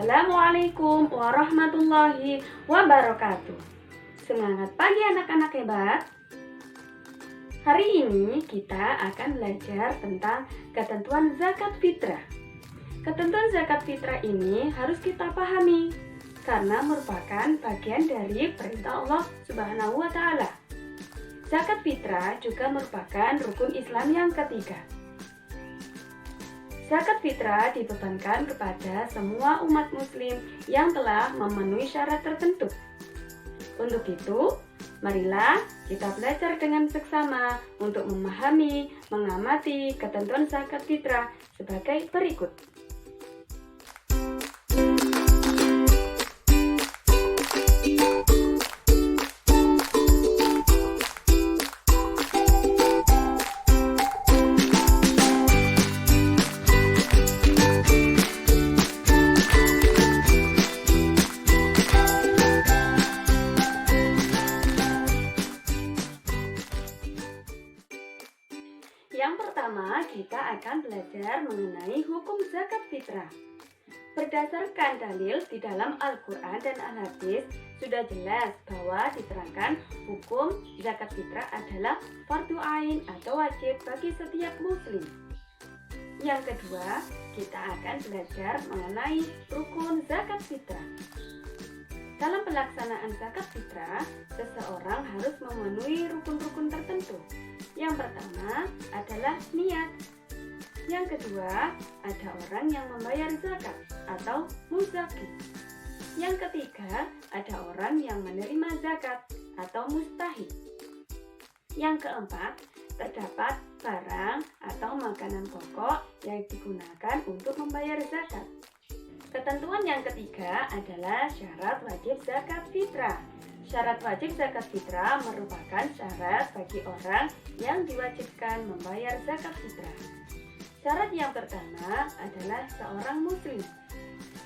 Assalamualaikum warahmatullahi wabarakatuh. Semangat pagi anak-anak hebat. Hari ini kita akan belajar tentang ketentuan zakat fitrah. Ketentuan zakat fitrah ini harus kita pahami karena merupakan bagian dari perintah Allah Subhanahu wa Ta'ala. Zakat fitrah juga merupakan rukun Islam yang ketiga. Zakat fitrah dibebankan kepada semua umat muslim yang telah memenuhi syarat tertentu. Untuk itu, marilah kita belajar dengan seksama untuk memahami, mengamati ketentuan zakat fitrah sebagai berikut. Yang pertama, kita akan belajar mengenai hukum zakat fitrah. Berdasarkan dalil di dalam Al-Quran dan Al-Hadis, sudah jelas bahwa diterangkan hukum zakat fitrah adalah fardu ain atau wajib bagi setiap muslim. Yang kedua, kita akan belajar mengenai rukun zakat fitrah. Dalam pelaksanaan zakat fitrah, seseorang harus memenuhi rukun-rukun tertentu. Yang pertama adalah niat. Yang kedua, ada orang yang membayar zakat atau muzaki. Yang ketiga, ada orang yang menerima zakat atau mustahik. Yang keempat, terdapat barang atau makanan pokok yang digunakan untuk membayar zakat. Ketentuan yang ketiga adalah syarat wajib zakat fitrah. Syarat wajib zakat fitrah merupakan syarat bagi orang yang diwajibkan membayar zakat fitrah. Syarat yang pertama adalah seorang muslim.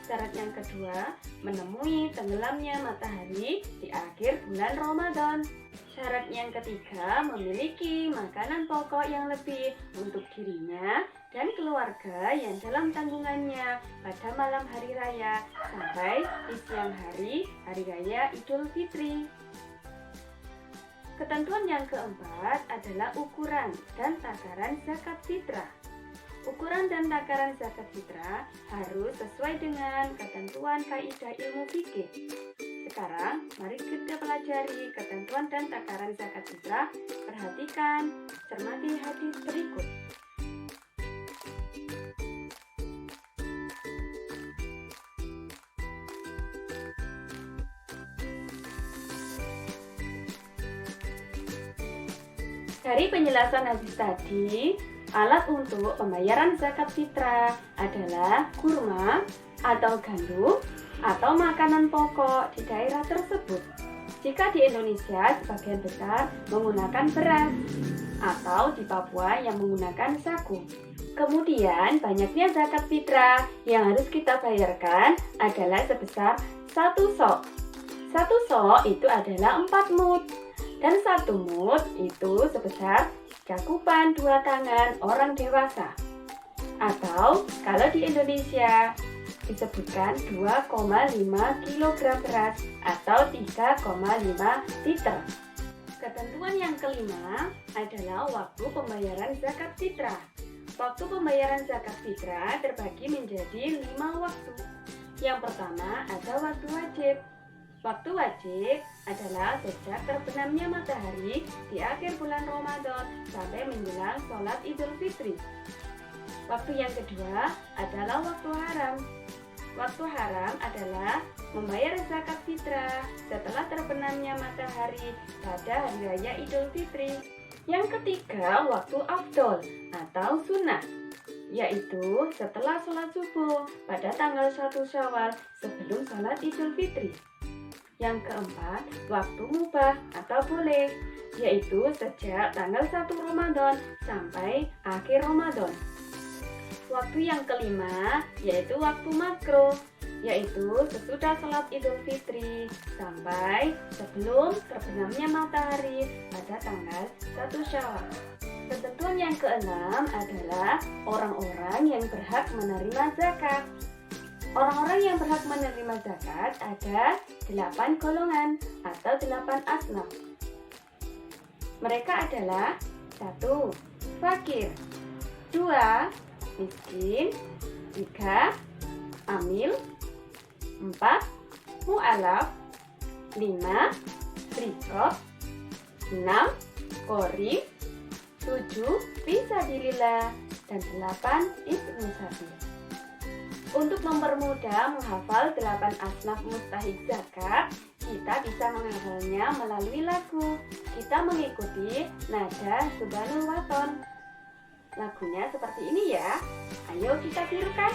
Syarat yang kedua, menemui tenggelamnya matahari di akhir bulan Ramadan. Syarat yang ketiga, memiliki makanan pokok yang lebih untuk dirinya dan keluarga yang dalam tanggungannya pada malam hari raya sampai di siang hari, hari raya Idul Fitri. Ketentuan yang keempat adalah ukuran dan takaran zakat fitrah. Ukuran dan takaran zakat fitrah harus sesuai dengan ketentuan kaidah ilmu fikih. Sekarang, mari kita pelajari ketentuan dan takaran zakat fitrah. Perhatikan, cermati hadis berikut. Dari penjelasan hadis tadi, alat untuk pembayaran zakat fitrah adalah kurma atau gandum atau makanan pokok di daerah tersebut. Jika di Indonesia sebagian besar menggunakan beras atau di Papua yang menggunakan sagu. Kemudian banyaknya zakat fitrah yang harus kita bayarkan adalah sebesar 1 sok. 1 sok itu adalah 4 mud. Dan 1 mud itu sebesar cakupan 2 tangan orang dewasa. Atau kalau di Indonesia disebutkan 2,5 kg beras atau 3,5 liter. Ketentuan yang kelima adalah waktu pembayaran zakat fitrah. Waktu pembayaran zakat fitrah terbagi menjadi 5 waktu. Yang pertama ada waktu wajib. Waktu wajib adalah sejak terbenamnya matahari di akhir bulan Ramadan sampai menjelang sholat Idul Fitri. Waktu yang kedua adalah waktu haram. Waktu haram adalah membayar zakat fitrah setelah terbenamnya matahari pada hari raya Idul Fitri. Yang ketiga, waktu afdol atau sunnah, yaitu setelah sholat subuh pada tanggal 1 Syawal sebelum sholat Idul Fitri. Yang keempat, waktu mubah atau boleh, yaitu sejak tanggal 1 Ramadan sampai akhir Ramadan. Waktu yang kelima, yaitu waktu makruh, yaitu sesudah sholat Idul Fitri sampai sebelum terbenamnya matahari pada tanggal 1 Syawal. Ketentuan yang keenam adalah orang-orang yang berhak menerima zakat. Orang-orang yang berhak menerima zakat ada 8 golongan atau 8 asnaf. Mereka adalah 1. Fakir, 2. Miskin, 3. Amil, 4. Mu'alaf, 5. Rikob, 6. Qorib, 7. Fisabilillah, dan 8. Ibnu Sabil. Untuk mempermudah menghafal 8 asnaf mustahik zakat, kita bisa menghafalnya melalui lagu. Kita mengikuti nada Subhanul Waton. Lagunya seperti ini ya. Ayo kita tirukan.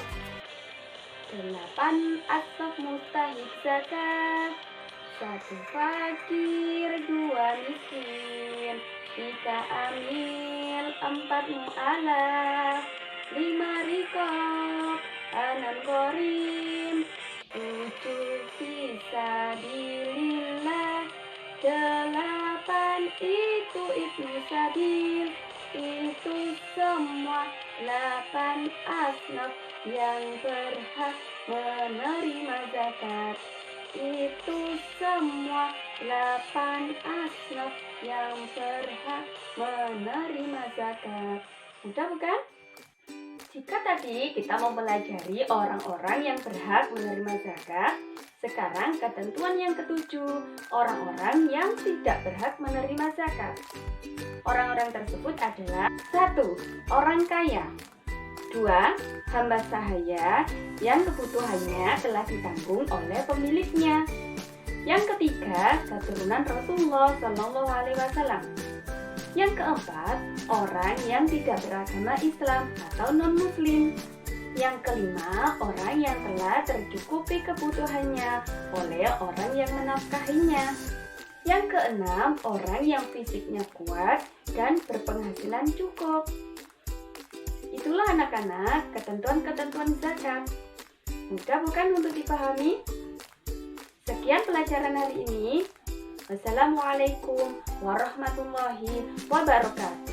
8 asnaf mustahik zakat. 1 fakir, 2 miskin, 3 amil, 4 mu'alaf, 5 rikob, 6 qorim, 7 fisabilillah, 8 itu Ibnu Sabil. Itu semua 8 asnaf yang berhak menerima zakat. Itu semua 8 asnaf yang berhak menerima zakat. Mudah bukan? Jika tadi kita mempelajari orang-orang yang berhak menerima zakat, sekarang ketentuan yang ketujuh, orang-orang yang tidak berhak menerima zakat. Orang-orang tersebut adalah 1. Orang kaya, 2. Hamba sahaya yang kebutuhannya telah ditanggung oleh pemiliknya. Yang ketiga, keturunan Rasulullah SAW. Yang keempat, orang yang tidak beragama Islam atau non-Muslim. Yang kelima, orang yang telah tercukupi kebutuhannya oleh orang yang menafkahinya. Yang keenam, orang yang fisiknya kuat dan berpenghasilan cukup. Itulah anak-anak ketentuan-ketentuan zakat. Mudah bukan untuk dipahami? Sekian pelajaran hari ini. Wassalamualaikum warahmatullahi wabarakatuh.